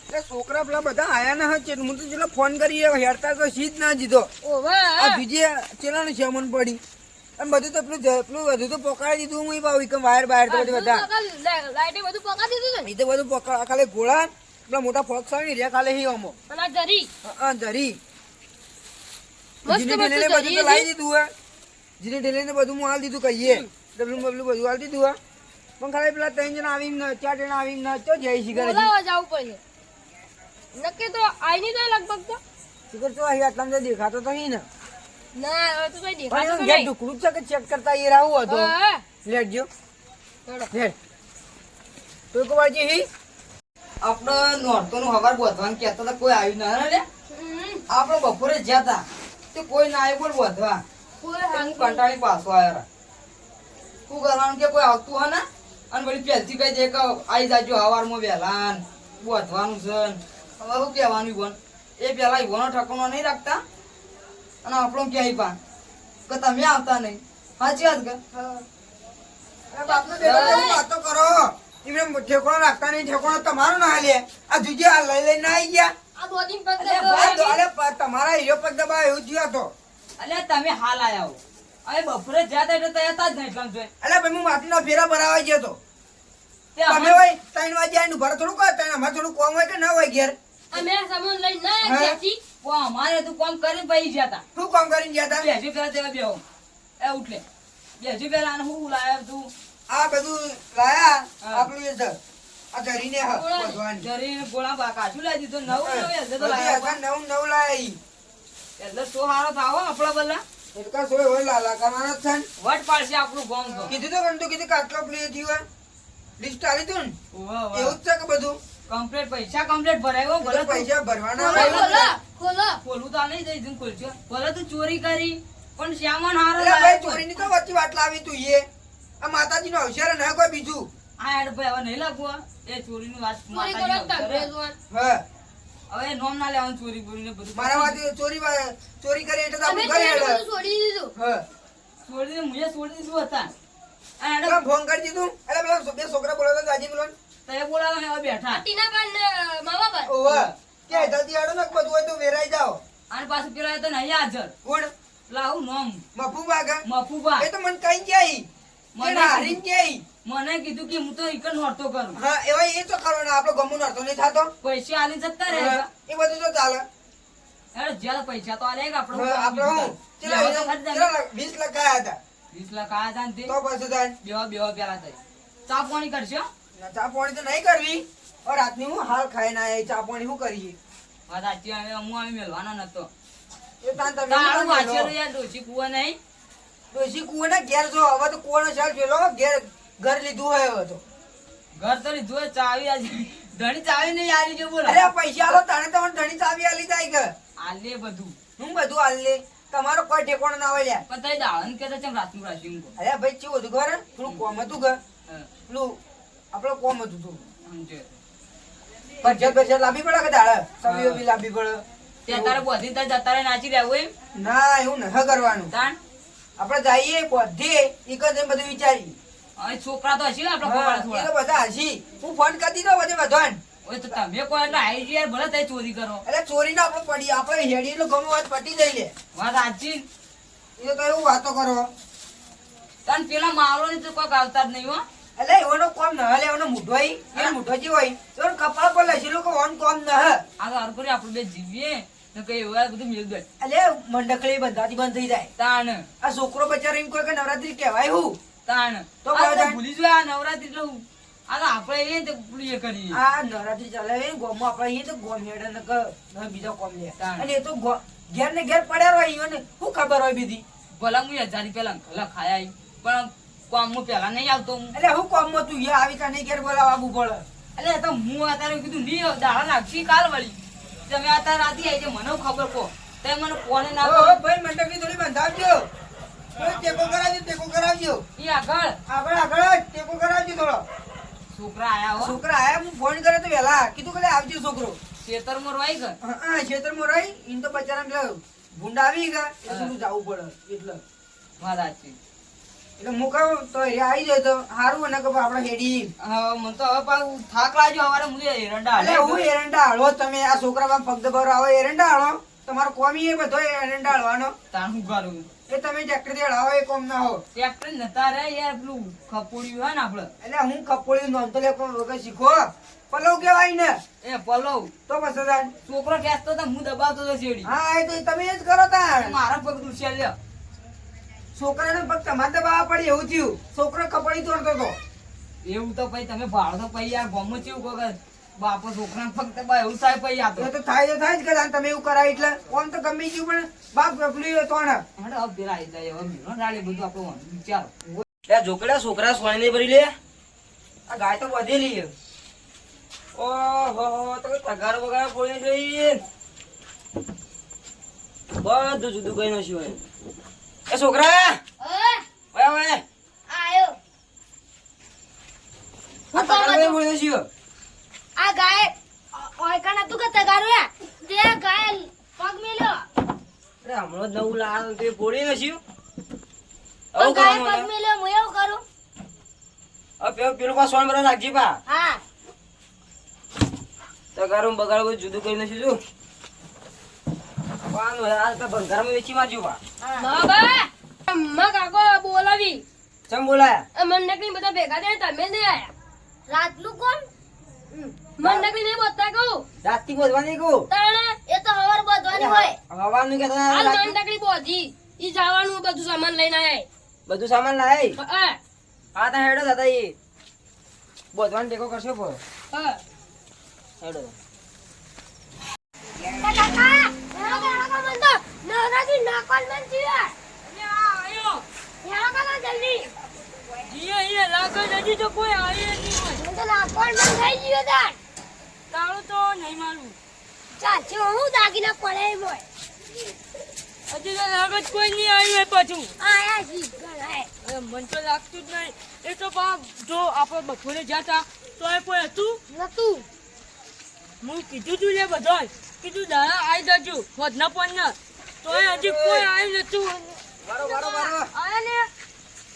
છોકરા પેલા બધા આયા ના છે હું તો ચેલા ફોન કરી હેરતા તો સીધ ના જીધો આ બીજે ચેલાનું શેમન પડી અને બધું તો પેલું બધું તો પકડાઈ દીધું હું ભાવ કે વાયર બાયર તો બધા લાઈટે બધું પકાડી દીધું એ તો બધું પકડા ખાલી ગોળા પેલા મોટા ફોક્સ આવી રહ્યા ખાલી હી અમો અને જરી ધરી મસ્ત જીને મસ્ત ઢેલે બધું તો જરી લાવી દીધું હે જીને ઢેલે ને બધું હું હાલ દીધું કહીએ ડબલું બબલું બધું હાલ દીધું હે પણ ખાલી પેલા 3 જણા આવીને 4 જણા આવીને તો જઈ શીખર બોલાવા જવું પડશે નક્કી તો આઈ નહીં તો લગભગ તો શીખર તો અહીં આટલા દેખાતો તો હી ને ના હવે તો કઈ પણ દેખાતું એનું તો ઘેર નહીં ઢુકડું છે કે ચેક કરતા એ રાવું હતો હા લેટજો ચલો લે તો કો વાજી હી આપણો નોરતોનું હવાર બોધવાનું કહેતા હતા કોઈ આવ્યું ના લે આપણે બપોરે જ્યાં હતા તે કોઈ ના આવ્યું બોલ બોધવા કોઈ હું કંટાળી પાછો આવ્યો શું કરવાનું કે કોઈ આવતું હોય ને અને વળી પહેલથી કહી દે કે આવી જાજો હવારમાં વહેલા બોધવાનું છે હવે શું કહેવાનું બોન એ પેલા ઈવોનો ઠકાણો નહીં રાખતા અને આપણો ક્યાંય પાન કે તમે આવતા નહીં સાચી વાત કે અરે બાપનો બેટા વાતો કરો એમને ઠેકોણો રાખતા નહીં ઠેકોણો તમારો ના લે આ જુજે આ લઈ લઈને આવી ગયા આ દોડીને પગ અરે ભાઈ દોડે તમારા હીરો પગ દબા એવું થયો હતો અલ્યા તમે હાલ આયા હો હવે બપોરે જ્યાં તા એટલે તૈયાર તા જ નહીં એટલા જોઈ અરે ભાઈ હું માટીના ફેરા ભરાવા ગયો હતો તે તમે અમાર- હોય 3 વાગે આવીને ભર થોડું કહો તને અમારે થોડું કોમ હોય કે ના હોય ઘેર અમે સામાન લઈને ના હા. જ્યાંથી ઓ અમારે તું કોમ કરીને પઈ ગયા તા શું કામ કરીને ગયા હતા બેસી પેલા તેવા બેહો એ ઉઠલે બેસી પેલા આને હું લાયા તું આ બધું લાયા હા. આપણું એ છે આ ધરીને હ ગોળા. ભગવાન જરીને ગોળા બા કાચું લાવી દીધું નવું એટલે તો બધી લાયા આખા નવું લાયા ઈ એટલે તો હારો થાવો આપણા બલ્લા એડકા સોય હોય લાલા કરવાનો જ છે ને. વટ પાડશે આપણું ગામ તો કીધું તો ગમતું કીધું કે આટલો પ્લે થયું લિસ્ટ આવી તું ને ઓવા એવું જ છે કે બધું કમ્પ્લીટ પૈસા કમ્પ્લીટ ભરાયો બધું ભલે તું પૈસા ભરવાના ખોલો હોય. ખોલો ખોલો ખોલું તો આ નહીં દઈ દઉં ખોલજો ભલે તું ચોરી કરી પણ શ્યામન હારો અરે ભાઈ લાયો તો. ચોરીની તો વચ્ચે વાત લાવી તું એ આ માતાજીનો અવસર ના કોઈ બીજું આ હેડ ભાઈ હવે નહીં લાગવું એ ચોરીની વાત ચોરી કરો માતાજીનો તમે અવસર હે. જોવાન હા હવે નોમ ના લેવાનું ચોરી બોરીને બધું મારા વાતે ચોરી કરી એટલે તો અમે આપણું ઘર તો હેડે. બધું છોડી દીધું હા છોડી દે મુજે છોડી દીધું હતા આ હેડો પેલા ફોન કરી દીધું અરે પેલા બે છોકરા બોલાવતા હતા આજે પેલો તે બોલાવો હવે બેઠા ટીના પાન મામા પાન ઓવા કે જલ્દી આડો ને બધું હોય તો વેરાઈ જાઓ અને પાછું પેલા તો નહીં હાજર કોણ લાવું નોમ મફુ બાગા મફુબા એ તો મને કઈ ગયા મને મને હારીને ગયા મને કીધું કે હું તો એક નોરતો કરું હા એવા એ તો કરવાનો આપણો ગમો નતો નહીં થાતો પૈસા આલી જતા રહે હા, એ બધું તો ચાલે હેડ જ્યાં પૈસા તો આલે કે આપણો હા, આપણે હું ચલા 20 લાખ આયા હતા 20 લાખ આયા તા ને તે તો પછી થાય બેવા પેલા થઈ ચા પાણી કરશો ના, ચા પાણી તો નહીં કરવી और રાતની હું હાલ ખાઈને આયા ચા પાણી શું કરીએ વાત સાચી હવે હું આવી મેલવાનો નતો એ તાન તમે તારું શું વાંચેલું કરો? યાર ડોશી કુવા નહીં ડોશી કુવાના ઘેર જો હવે તો કુવાનો ચાલ પેલો ઘર લીધું હોય હવે તો ઘર તો લીધું હોય, ચાવી આજે ધણી ચાવી નહીં આલી જો બોલો અરે આ પૈસા આલો તાણે તમને ધણી ચાવી આલી જાય કે આલે બધું હું બધું આલ લે તમારો કોઈ ઠેકોણો ના હોય લ્યા પણ તઈ દાળન કે ચમ રાતનું રાશી હું અરે ભાઈ ચેવું હતું ખબર હે? થોડું કોમ હતું કે પેલું આપણું કોમ હતું થોડું સમજે બજેટ લાવવી પડે કે દાડા સવી બી લાવવી પડે તે તારે બોધી તાર જતા રહે નાચી રહેવું એમ ના એવું ન કરવાનું તાણ આપણે જઈએ બધે ઈ કદે બધું વિચારી હવે છોકરા તો હશે ને આપડા હા, કોવાળા એ તો થોડા બધા હસી હું ફોન કરી દીધો બધે બધાને ઓય તો તમે કોઈ એટલે આઈ યાર ભલે તઈ ચોરી કરો એટલે ચોરી ના આપણે પડી આપણે હેડી એટલું ગમે વાત પટી જઈ લે વાત સાચી એ તો એવું વાતો કરો તાન પેલા મારો ની તો કોઈ આવતા જ નહીં હો એટલે એવાનો કોમ ન હલે એનો મૂઢો હોય એ મૂઢો જે હોય એનો કપડા પર લસી લોકો ઓન કોમ ન હ આ તો હરકરી આપણે બે જીવીએ તો કઈ એવું બધું મિલ દે એટલે મંડકડી બધાથી બંધ થઈ જાય તાણ આ છોકરો બચારો એમ કોઈ કે નવરાત્રી કહેવાય હું તાણ તો આ બધા- ભૂલી જોયા નવરાત્રી એટલે હું આ તો આપણે એ ને પેલું એ કરીએ આ નવરાત્રી ચાલે ગોમમાં આપણે અહીંયા તો ગોમ હેડે ને કે ન બીજો કોમ લે તાણ. અને એ તો ઘેર ને ઘેર પડ્યા હોય ઈવોને શું ખબર હોય બીજી ભલા હું 1000 પેલા ખલા ખાયા પણ કોમ હું પેલા નહીં આવતો હું એટલે હું કોમમાં તું યા આવી તને ઘેર બોલાવવું પડે એટલે એ તો હું અત્યારે કીધું નહીં દાડા નાખી કાલ વળી તમે અત્યારે રાતી આવી છે મને ખબર કહો તે મને કોને ના ઓ, કહો ભાઈ મંડપની થોડી બંધાવજો થોડો ટેકો કરાવજો એ આગળ આગળ જ ટેકો કરાવજો થોડો છોકરા આયા હો છોકરા આયા હું ફોન કર્યો તો વહેલા કીધું કે લે આવજો છોકરો ખેતરમાં રોઈ ગયો હા ખેતરમાં રહી ઈન તો બચારા પેલા ભૂંડા આવી ગયા એટલે થોડું જવું પડે એટલે વાત સાચી એટલે હું કહું તો એ આવી જાય તો સારું ને કે આપણે હેડી. હા, મને તો હવે પાછું થાક લાગ્યો હવારે મુજે એરંડા એટલે હું એરંડા હાલો તમે આ છોકરા પગ દબાવ આવો એરંડા હાલો તમારો કોમી એ બધો એરંડા હાલવાનો તાણ હું કરું એ તમે ટ્રેક્ટર થી હલાવો એ કોમ ના હો. ટ્રેક્ટર નતા રે યાર પેલું ખપોડ્યું હોય ને આપડે એટલે હું કપોળી નોંધતો લે પણ વગર શીખો પલવ કેવાય ને એ પલવ તો પછી તાન. છોકરો ખેંચતો તો હું દબાવતો તો શેડી હા એ તો તમે એ જ કરો તાન. મારા પગ દુશ્યા લ્યો છોકરાને પગ તમારે દબાવવા પડે એવું થયું. છોકરો કપડી તોડતો હતો. એવું તો પછી તમે ભાડો તો પછી યાર ગમો ચેવું કહો કે બાપો છોકરાને પગ દબાવે એવું થાય પછી આ એ તો થાય જ કે તાન તમે એવું કરાય એટલે કોણ તો ગમે ગયું પણ બાપ રફલી તોણ. હવે હવે પેલા આવી જાય હવે ભીનો રાડે બધું આપણે વિચારો લે ઢોકળા છોકરા સોય નહીં ભરી લે. આ ગાય તો વધેલી છે. ઓહો તો તગાર વગાર ફોડી જઈ બધું જુદું કઈ નશું હોય. એ છોકરા ઓય ઓય આયો આ તગાર બોલે છે. આ ગાય ઓયકા નતું કે તગારું હે તે ગાય પગ મેલ્યો અરે હમણાં જ નવું લાવ તે ફોડી નશું. પણ ગાય પગ મેલ્યો હું એવું કરું હવે પેલું પા સોન બરા રાખજી પા હા તગારું બગાડ બધું જુદું કઈ નશું શું પાન આ તો ભંગારમાં વેચી મારજો પા. બાબા માં કાકો બોલાવી ચમ બોલાયા મંડકની બધા ભેગા થયા તમે નહીં આયા રાતનું કોણ મંડકની નહીં બોલતા કહું રાતથી બોલવાની કહું તાણે એ તો હવાર બધવાની હોય હવાનું કે હાલ મંડકની બોધી ઈ જવાનું બધું સામાન લઈને આયા બધું સામાન લાય. હા હા તા હેડો દાદા એ બોધવાન ટેકો કરશો પર હા હેડો. કાકા કાકા મન તો નવરાત્રી નાકોલ મન જીવે આયો યાર કાકા જલ્દી જીએ એ લાગે નથી તો કોઈ આવે નહીં હોય મન તો નાકોલ મન થઈ જીવે તાર તાળું તો નહીં મારું ચાચી હું દાગીના પડે એમ હોય હજી તો લાગે જ કોઈ નહીં આવ્યું હોય પાછું આયા જી ગણાય અરે મન તો લાગતું જ નહીં એ તો પા જો આપણે બપોરે જતા તો એ કોઈ હતું નતું હું કીધું તું લે બધાય કીધું દાડા આવી જજો વધના પણ ના તો હજી કોઈ આવ્યું નતું આયા ને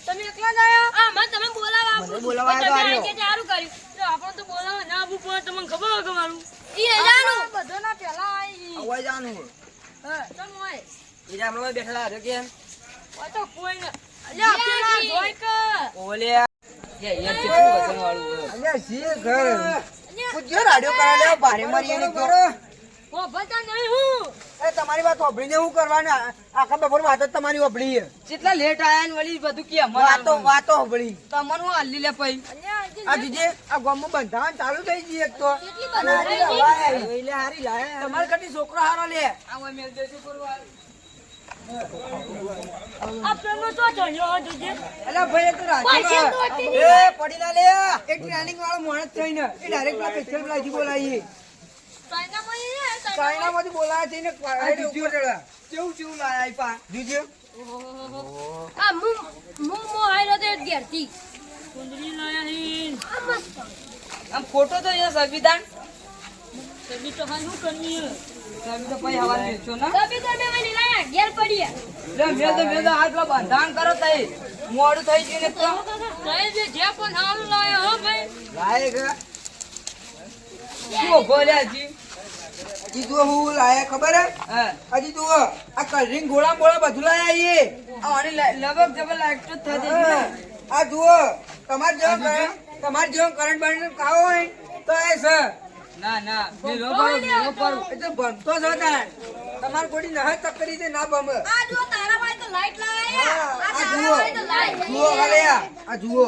તમે એકલા જ આયા હા મને તમે બોલાવા મને બોલાવા તમે આવ્યો. આઈ કે સારું કર્યું તો આપણે તો બોલાવા ના આવવું પડે તમને ખબર હોય કે મારું ઈ એજાનું બધાના પહેલા આવી અવાજ આનું. હા તમ હોય એ હમણાં બેઠેલા હતો કેમ હોય તો કોઈ ના અલ્યા પેલા જોઈ કે ઓલે યાર કેટલું વજન વાળું હોય. અલ્યા શી ઘર પૂછ્યો રાડિયો કરાવ્યો ભારે મારી એને તો. ઓ બતા નહીં હું એ તમારી વાત હોભળીને હું કરવાનું આખા બપોર વાત જ તમારી હોભળી છે. કેટલા લેટ આયા ને વળી બધું કે વાતો હોભળી. તમને હું હલ્લી લે પછી આ જીજે આ ગામમાં બંધારણ ચાલુ થઈ ગઈ એક તો કેટલી અને આજે બંધાઈ હવા આવી. એટલે હારી લાયા. તમારે કદી છોકરો હારો લે. આ મેલ દેજો કરવા આ પ્રેમનો તો ચણ્યો જોજે અલા ભાઈ એ તો પાછી રાજી દોટી એ પડી ના લે એ ટ્રેનિંગ વાળો માણસ થઈને એ ડાયરેક્ટ પેલા પેટ્રોલ પ્લાઈથી બોલાવી ચાઇના માં એ ચાઇના માંથી બોલાવે છે ને ઉપર ચડવા કેવું કેવું લાયા ઈ પા જીજે આ મુ આયરો તે ઘેરથી કુંડલી લાયા હી આ મસ્ત આમ ફોટો તો એ સંવિધાન તબી તો હાલ હું કરવી હે તમે તો પછી હવા દેશો ને કભી તો મેં વળી લાયા ઘેર પડી લે મેં તો આટલા બંધાણ કરો તઈ મોડું થઈ ગયું ને તો તઈ જે પણ હાલ લાયા હો ભાઈ લાયક શું ઉભો લે હજી હજી તું હું લાયા ખબર હે હા હજી તું આ કલરિંગ ગોળા બોળા બધું લાયા એ આની લગભગ જબર લાઈટ તો થઈ જશે ને આ જુઓ તમારે જેવો કરંટ બરંટ ખાવો હોય તો એ છે ના ના મેરો પર એ તો બનતો જ હતા તમારે કોઈ નહ તકડી દે ના બમ આ જો તારા ભાઈ તો લાઈટ લાયા આ આ તારા જુઓ ભાઈ તો લાઈટ જુઓ ખાલી આ જુઓ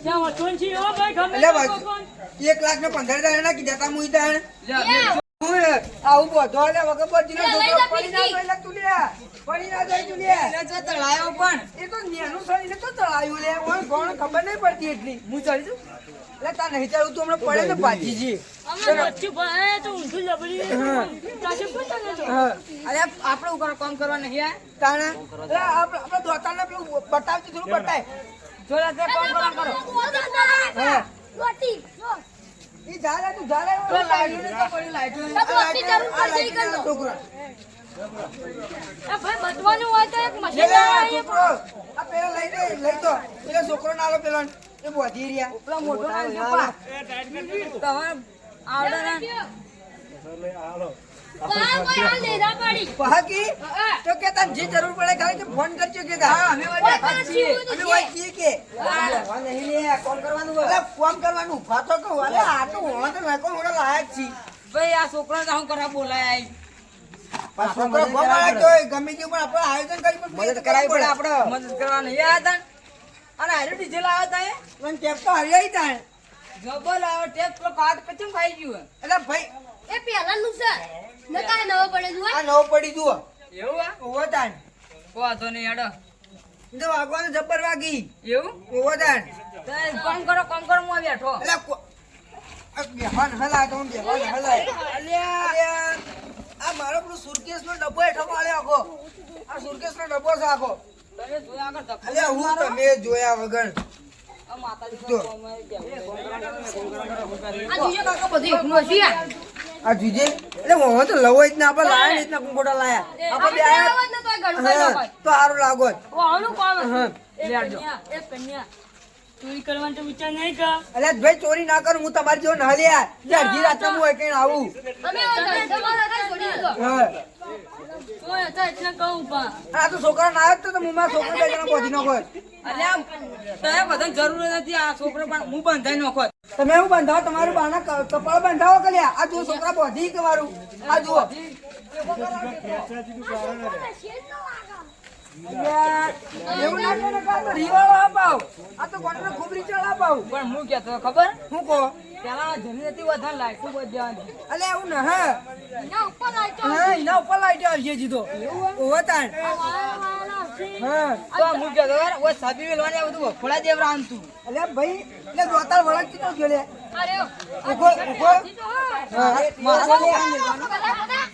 જ્યાં વચન છે હો ભાઈ ગમે એટલે તે બસ કોણ. 1,15,000 ના કીધા તા મુઈ તાણ લે આવું બધો લે વગર બજીનો લે, લઈ છોકરો જા પડી ના પીસી. જોઈ લે તું લે પડી ના જોઈ તું લે એને જો તળાયો પણ એ તો નેનું સળીને તો તળાયું લે ઓણ કોણ ખબર નહીં પડતી એટલી હું ચડી છું એટલે તા નહીં ચાલું તું હમણાં પડે તો ભાજીજી અમે વચ્ચે ભણાય તો ઊંધું લબડી તાશે પતા નતો હા અરે આપણે ઉપર કામ કરવા નહીં આ તાણે એટલે આપણે દોતાને પેલું બતાવતી થોડું બતાય જોડા તે કામ કરવા કરો હા રોટી જો ઈ ઝાલે તું ઝાલે તો લાઈટ ને તો પડી લાઈટ તો રોટી જરૂર પડશે ઈ કરજો છોકરા એ ભાઈ બચવાનું હોય તો એક લે મશીન લે, લાવો છોકરો આ પેલા લઈ દો પેલો છોકરો ના આલો પેલો એ બોધી રહ્યા પેલા મોટો ના જપા તમે આવડે ને કોઈ હાલ લેરા પડી પહાકી તો કે તને જે જરૂર પડે ખાલી તો ફોન કરજો કે હા અમે કોઈ તને જીવું તો અમે છે. હોય છીએ કે નહીં લે કોમ કરવાનું કોમ કરવાનું ફાતો કહું અલે આ તો હું તો નકો મોડો લાયક છી ભાઈ આ છોકરા તો હું કરા બોલાય આઈ છોકરો ગમાડા તો ગમે તે પણ આપણે આયોજન કરી મદદ કરાવી પડે આપણે મદદ કરવા નહીં આવ્યા તા અને હારે ડીજે લાવ્યા તા એ મને ટેપ તો હરિયાઈ તા જબર આવે ટેપ પેલો કાર્ડ કચમ ખાઈ ગયું એટલે ભાઈ એ પહેલાનું છે ને કાંઈ નવો પડે છે હોય. આ નવો પડી જુઓ એવું આ ઓવો તાન વાંધો નહીં હેડો તો વાગવાનું જબ્બર વાગી એવું ઓવો તાન તો કામ કરો હું બેઠો એટલે બેહવાન હલા તો બેહવાન હલા અલ્યા આ મારો પેલો સુરકેસ નો ડબ્બો હેઠો માળ્યો આખો આ સુરકેસ નો ડબ્બો છે આખો તમે જોયા આગળ ધક્કો અલ્યા હું તમે જોયા વગર આ માતાજી જો. આ જીજો કાકા બધું એકલું હશે યાર. આ જુજે એટલે હું તો લવો જ ના આપણે લાયા ને ઇતના કુંકોડા લાયા આપણે બે આયા આવત ને તોય ઘણું કઈ ન હા, હોય. તો સારું લાગો જ. ઓ આનું કામ હા. એ કન્યા ચોરી કરવાનો તો વિચાર નહીં કર. અલ્યા ભાઈ ચોરી ના કરું હું તમારી જેવો ના લ્યા જે અડધી રાતે હું હોય કઈ આવું અમે તમારા ઘરે છોડી દીધો. હા તોય હતા એટલે કહું પણ. આ તો છોકરા ના આવ્યો તો હું મારા છોકરા બે જણા બોધી નાખો અરે આમ તમે બધાને જરૂર નથી આ છોકરો પણ હું બંધાઈ નાખો તમે એવું બંધાવો તમારું બાના કપાળ બંધાવો કલ્યા આ જુઓ છોકરા બોધી કે મારું આ જુઓ એવું ના કરે કે આ તો રીવાળો અપાવ આ તો ગોટનો ખૂબ રીચાળ અપાવ પણ હું કહેતો ખબર શું કહો પેલા જમી હતી વધારે લાઈટો બધી અલે એવું ના હા એના ઉપર લાઈટો હા એના ઉપર લાઈટ આવશે જીતો ઓવો તાણ વાળા હશે. હા તો હું કહેતો યાર ઓય સાબી વેલવાની આ બધું વખોડા જેવરા આમ તું અલે ભાઈ એટલે દોતાર વળક કીધો જો લે અરે ઉભો ઉભો જીજો હા. હા મારા લે બધા બધા.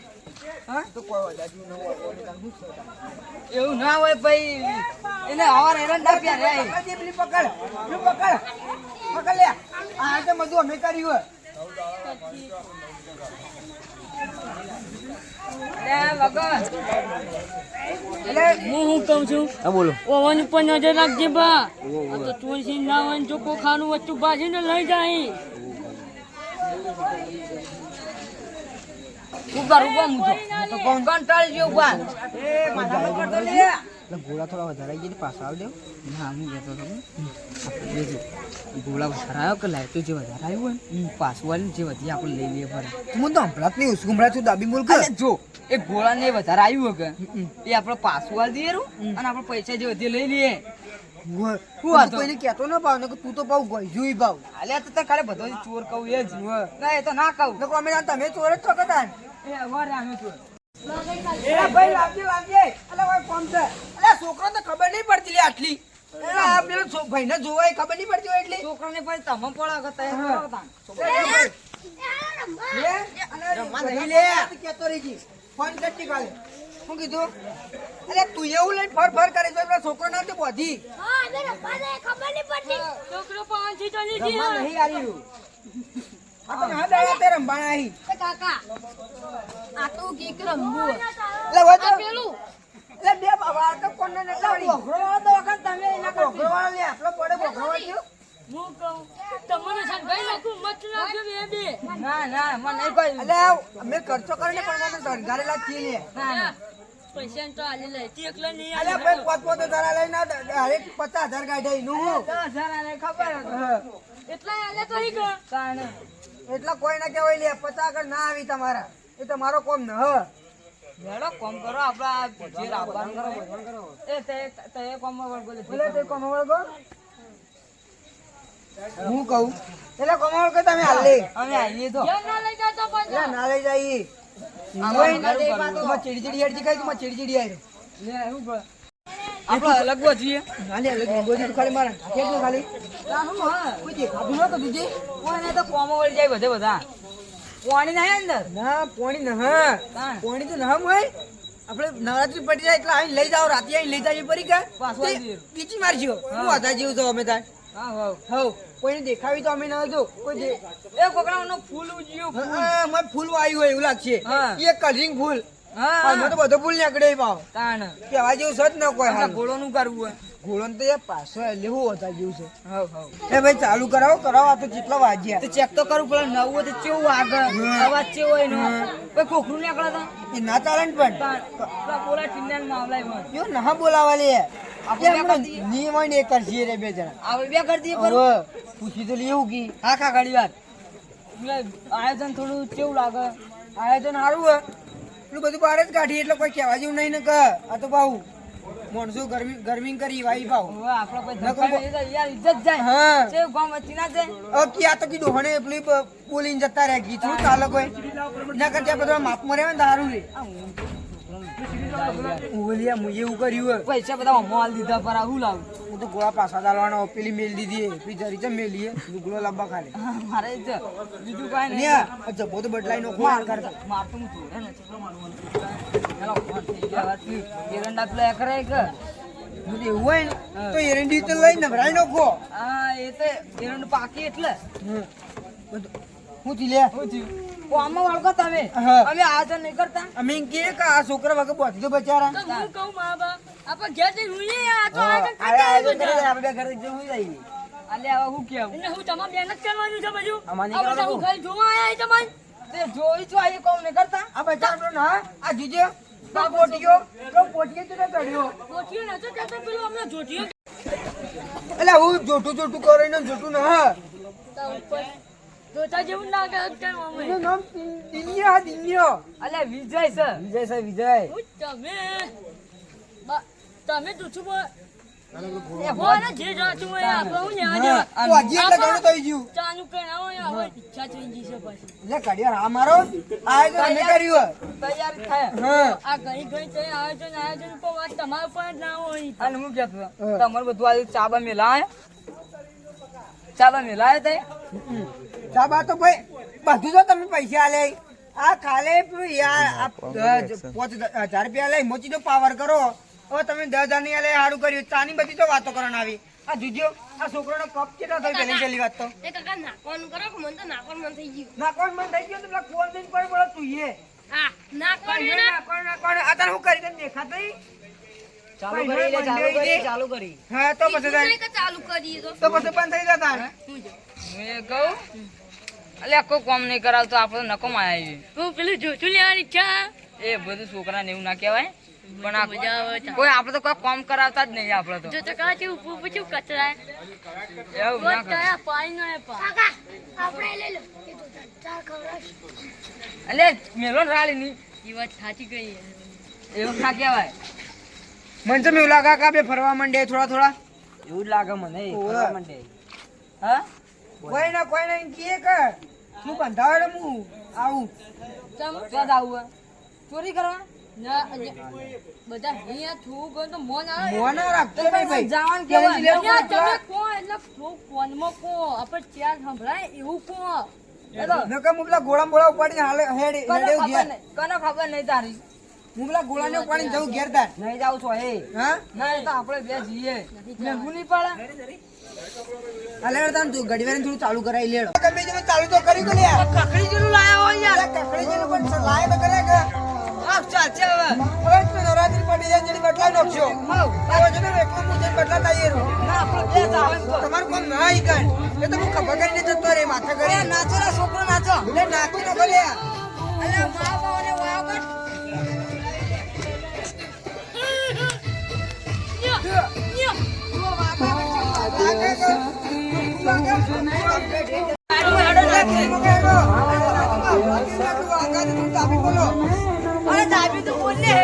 હા તો કોઈ વાજાજી ન હોય એવું ના હોય ભાઈ એને હવાર હેરાન ના પ્યારે આઈ પકડ પેલી પકડ પેલું પકડ પકડ લે આ તો બધું અમે કર્યું લે વગર એટલે હું કહું છું હા બોલો ઓવન ઉપર નજર રાખજે બા આ તો ચોરી ના હોય જો કોખાનું વસ્તુ ભાજીને લઈ જાય ઉભા ઉભા હું તો કોણ કંટાળી ગયો ઉભા એ માથા પર પડતો લે એટલે ગોળા થોડા વધારે આવી જાય પાછા આવી દેવ ના હું કહેતો તમે આપણે જે ગોળા વધારે આવ્યો કે લાઈટો જે વધારે આવ્યું હોય ને પાછું વાળી જે વધી આપણે લઈ લઈએ ફરે હું તો હમણાં જ નહીં ઉસકુમડા છું દાબી બોલ અરે જો એ ગોળા ને વધારે આવ્યું કે એ આપણે પાછું આલી દઈએ અને આપણે પૈસા જે વધી લઈ લઈએ હું આ કોઈને કહેતો ન પાવ ને તું તો પાવ ગઈ ભાવ અલ્યા તો ખાલી બધો ચોર કહું એ જ ના એ તો ના કહું નકો અમે તમે ચોર જ છો કદાન એ વાર આમે ચોર એ ભાઈ લાવજે લાવજે અલે ભાઈ કોમ છે અલે છોકરો તો ખબર નહીં પડતી લે આટલી એ આ પેલો ભાઈને જોવાય ખબર નહીં પડતી હોય એટલી છોકરાને પછી તમે પડો કે તય કરો તાન લે અને રમવા નહીં લે કેતો રહી ફોન કરતી કાલે શું કીધું અલે તું એવું લઈને ફર ફર કરે છે પેલા છોકરો ના તો બોધી હા અમે રમવાને ખબર નહીં પડતી છોકરો પાંચી ચાલી છે રમવા નહીં આવ્યું આપણે હા દાડા તે રમવાના અહીં એ કાકા આ તો કેક રમવું એટલે હોય તો આ પેલું એટલે બે બાબા તો કોને ને બોઘરો તો વખત તમે એના બોઘરો વાળો લે આપણો પડે બોઘરો વાળો હું કહું તમને સંભાઈ નાખું મત નાખજો બે બે ના ના મને નહીં કોઈ એટલે અમે ખર્ચો કરીને પણ મને સરગારેલા છીએ લે પૈસા તો આલી લે તી એકલા નહીં અલે ભાઈ પોત પોતે તારા લઈને ડાયરેક્ટ 50,000 કાઢી નું 10,000 આને ખબર હતી એટલા આલે તો નહીં કર તાને એટલા કોઈ ના કહેવાય લે 50 આગળ ના આવી તમારા એ તમારો કોમ ન હ હેડો કોમ કરો આપડા જે રાબાન કરો એ તે કોમ બોલે બોલે તે કોમવાળ ગો હું કહું એટલે કોમવાળ કે તમે હાલ લે અમે આવીએ તો જેમ ના લઈ જતો એટલે પણ ના લઈ જાય આમાં ઘર પર તું ચીડી ચીડી હેડજી ખાઈ તું ચીડી ચીડી આય લે એવું બોલ આપણે અલગ બોજીએ ના લે લગી બોજી ખાલી મારા કેટલું ખાલી રાહુ હા કોઈ દેખાતું ન તો તુજે કોઈને તો કોમ વળી જાય બધે બધા પાણી નહીં અંદર ના પોણી ન હા તાણ. પોણી તો ન હોય આપણે નવરાત્રી પડી જાય એટલે અહીં લઈ જાઓ રાતે અહીં લઈ જાય પરી કા પાછું આવી જઈએ. પીચી મારજો હું આધા જેવું તો અમે તાર હા હા હવ કોઈને દેખાવી તો અમે ન હતું કોઈ દે એ કોકરાનો ફૂલ ઉજ્યું હા મને ફૂલ વાયું હોય એવું લાગશે હા. એ કલરિંગ ફૂલ હા અમે તો બધો ભૂલ નીકળે ભાવ તાણ કહેવા જેવું છે જ ન કોઈ આપણા હાલ ઘોડોનું કરવું હોય ઘોડો તો યાર પાછો લેવું હતા જેવું છે હવ હવ એ ભાઈ ચાલુ કરાવો આ તો કેટલા વાગ્યા તો ચેક તો કરવું પડે નવું હોય તો કેવું આગળ અવાજ કેવો હોય એનો કોઈ ખોખરું નીકળે તો એ ના ચાલે ને પણ પેલા બોલા ચિંતા મામલા એમાં યો ના બોલાવા લે આપણે બે કરી દઈએ. ની હોય ને એ કરશે રે બે જણા આપણે બે કરી દઈએ પર હવે પૂછી તો લેવું કી હા ખા ઘડી વાર એટલે આયોજન થોડું કેવું લાગે આયોજન સારું હે પેલું બધું બહાર જ કાઢી એટલે કોઈ કહેવા જેવું નહીં ને કે આ તો ભાવ માણસો ગરમી કરી વાઈ ભાવ હવે આપણો કોઈ નકર ધક્કા નહીં થાય, યાર ઇજ્જત જાય હા છે ગામ વચ્ચે ના જાય કી આ તો કીધું હણે પેલી બોલીને જતા રહ્યા કી થોડું ચાલે કોઈ ના કરતા બધા માપ મરે ને દારૂ રે ઓલિયા મુએ એવું કર્યું હે. પૈસા બધા મોલ દીધા પર આવું લાવું હું તો ગોળા પાછા ચાલવાનો પેલી મેલ દીધી પેલી જરી ચમ મેલી લુગડો લાંબા ખાલે મારે જ બીજું કાંઈ ને નહીં આ જબ્બો તો બદલાઈ નો માર કરતા માર તો હું જોડે ને છોકરો મારવાનું હેલો ફોન થઈ ગયા વાત એરંડા પેલા કરે કે એવું હોય ને તો એરંડી તો લઈ નવરાઈ નાખો હા એ તો એરંડ પાકી એટલે હું થી લે શું થયું કોમમાં વળગો તમે હા. અમે આયોજન નહીં કરતા અમે એમ કહીએ કે આ છોકરા વગર બોધી તો બચારા તો હું કહું મા બાપ આપણે ઘેર જઈને હુઈએ આ તો હા, આયોજન આ કરતા આયોજન આવ્યા કરે બધા. આપણે બે ઘરે જઈને સુઈ જઈએ. અલે હવે હું કેવું એટલે હું તમારે મહેનત કરવાનું છે બધું અમારે આ બધા કરવાનું. હું ખાલી જોવા આયા છે તમારે તે જોઈ છો આ કોમ નહીં કરતા આ બચારો ના આ જીજે તો પોટીયો તો પોટીએ તો ચડ્યો જોટીઓ નતો કહેતો પેલો અમને જોટીઓ એટલે હું જોટું કરીને જોટું ના કહેતા ઉપર જોતા જેવું ના કહે કેમ અમે એનું નામ દિન્યો દિન્યો અલે વિજય છે વિજય સાહેબ વિજય હું તમે તમે જૂઠું બોલ એ બોલે જે જાતું હોય આપણે હું ન્યા હા, જવા આ વાગી એટલે ઘણું થઈ ગયું ચાનું કઈ ના હોય હવે ઈચ્છા થઈ ગઈ છે પછી એટલે કડિયાર આ મારો આ તો અમે કર્યું તૈયારી થાય હા આ ગઈ ગઈ તે આયોજન ઉપર વાત તમારા પર જ ના હોય અને હું કહેતો હતો, તમારે બધું આ ચાબા મેલાય ચાબા મેલાય તે સાહેબ આ તો ભાઈ બધું તો તમે પૈસા આલે આ ખાલે પેલું યાર આ 5,000 રૂપિયા લઈ મોચી તો પાવર કરો હવે તમે 10,000 ની આલે સારું કર્યું ચાની બધી તો વાતો કરવાની આવી આ જુજો આ છોકરાનો કપ કેટલા થઈ પેલી છેલ્લી વાત તો એ કાકા નાખવાનું કરો કે મને તો નાખવાનું મન થઈ ગયું નાખવાનું મન થઈ ગયું તો પેલા કોલ દઈને પડે બોલો તું એ હા નાખવાનું ને નાખવાનું આ તારે હું કરી તને દેખાતો ઈ? ચાલુ કરી લે ચાલુ કરી ચાલુ કરી હા તો પછી તારે- નહીં કે ચાલુ કરીએ તો તો પછી બંધ થઈ જતા ને શું છે? મેં કહું અલે કોઈ કોમ નહીં કરાવતો આપણે નકો માયા હું પેલું જોશું લેવાની ઈચ્છા એ બધું છોકરાને એવું ના કહેવાય પણ આ મજા આવે છે. કોઈ આપણે તો કોઈ કામ કરાવતા જ નહીં આપણે તો જો તો કાચી ઉપર પૂછ્યું કચરા એવું ના કરે પાણી નો એ પા કાકા આપણે લઈ લો એ તો ચાર ખવડાવશું અલે મેલો ને રાળી ની એ વાત સાચી ગઈ એવું ના કહેવાય મને તો એવું લાગે કે આપણે ફરવા માંડે થોડા એવું જ લાગે મને ઓવે. કરવા માંડે. હા કોઈ ના એમ કહે કે શું બંધાવે ને હું આવું ક્યાં જ આવું હે? ચોરી કરવા ના બધા અહીંયા થોડું ગયું તો મોન આવે મોના રાખતો તો નહીં ભાઈ જવાનું પેલી કેવાય. લેવું અહીંયા પડે. તમે કો એટલે થોડું ફોનમાં કો આપણે ચાર સંભળાય એવું કો નકર હું પેલા ગોળા બોળા ઉપાડીને હાલે હેડે કોને હેડે ખબર ઘેર નહીં કોને ખબર નહીં તારી હું પેલા ગોળાને ઉપાડીને જઉં ઘેર તાર નહીં જાવ છો એ હા ના એ તો આપણે બે જઈએ મેઘું નહીં પડે હાલે હેડ તાન તું ઘડી વારીને થોડું ચાલુ કરાવી લેડો ગમે તે ચાલુ તો કરી તો લે કકડી જેવું લાયા હોય યાર કકડી જેનું પણ લાય તો કરે કે આ ચાલશે હવે હવે તો નવરાત્રી પડી જાય જેની બદલાઈ નાખશો હવે જો ને એકલો મુજે બદલા થાય ના આપણે બે જાવ એમ કહો. તમારું કોમ ના ઈ કાન એ તો હું ખબર કરીને જતો રે માથા અરે કરી નાચો ને છોકરો નાચો લે નાખી નો ભલે અલે મા બાને વાવ કર અરે દાબી તો બોલ ને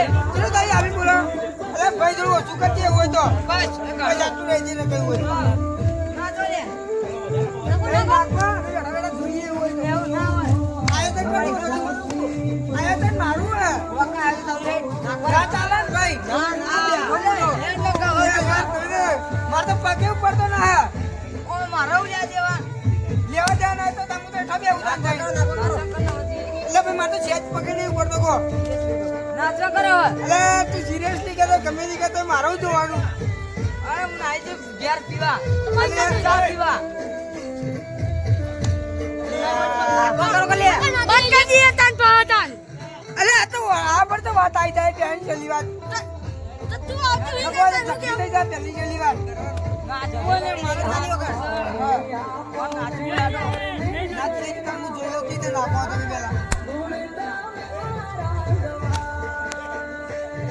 બસ નાચો લે મારે તો પગે પડતો ના ઓ મારો ઉલ્યા જેવા લેવા જવાના તો તમે તો ઠબે ઉતાર થાય એટલે ભાઈ મારે તો સેજ પગે નહીં પડતો કો નાચો કરો હવે અરે તું સિરિયસલી કહેતો ગમે તે કહેતો મારું જોવાનું અરે હું નાઈ જઉં ઘેર પીવા ચા પીવા બંધ કરો કે લે બંધ કરી દઈએ તાન પાવતાન અરે આ તો આ પર તો વાત આવી જાય પહેલી છેલ્લી વાત તો તું આવતી હોય નકો ને તો ઝઘડી થઈ જાય પહેલી છેલ્લી વાત નાચવું ને મારે નાની વગર. હા. કોણ નાચવું યાર? નાચી લઈ તમે જોઈ લો કીધે નાખો તમે પહેલા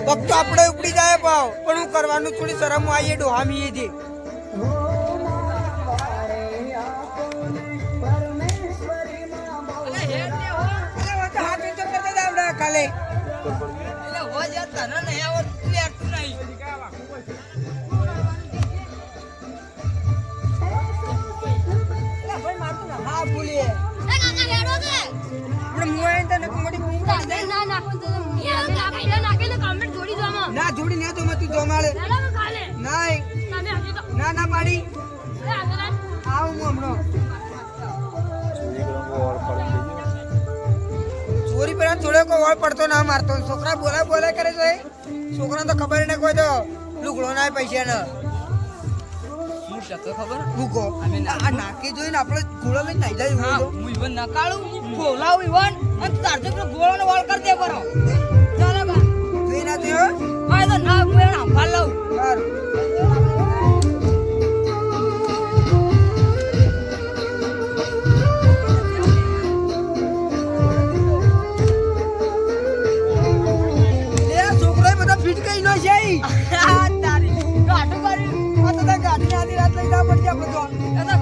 ફક્ત આપણે ઉપડી જાય ભાવ પણ હું કરવાનું થોડી શરમ આવીએ ડોહામીએ છે હાથ ઊંચો કરતા જાવ ને કાલે એટલે હોજ યાર તને નહીં આવડતું, તું એકતું નહીં. ભાઈ મારતું ના હા ભૂલીએ એ કાકા હેડો કે આપણે મોય તને મોટી બૂમ પાડી દે ના નાખો તો નાખી નાખીને કમેન્ટ જોડી દો આમાં ના જોડી ને તો મત જો મારે હેડો કે ખાલે નાય તમે આજે તો ના પાડી એ આજે ના આવું હું હમણાં ચોરી પર થોડો કો વળ પડતો ના મારતો છોકરા બોલા કરે છે છોકરા તો ખબર ને કોઈ તો લુગડો ના પૈસા ને હું ટકો ખબર? ભૂકો આ નાકે જોઈને આપણે ઘોડો લઈને નાઈ જાય હા, એવું હું ઈવન નકાળું, બોલાવું ઈવન, અને તારજો પેલો ગોળાનો વાળ કરી દે પરો. ચાલો બા. જોઈ ના થયો હા, એ તો ના, હું એને સંભાળ લઉં. સારું લે આ છોકરાએ બધા ફીટ કઈ નો છે ઈ. આ તારી ગાંઠું કર્યું. આ તો તાર ગાડીને આધી રાત લઈ જવા પડશે આપણે તો. એ તો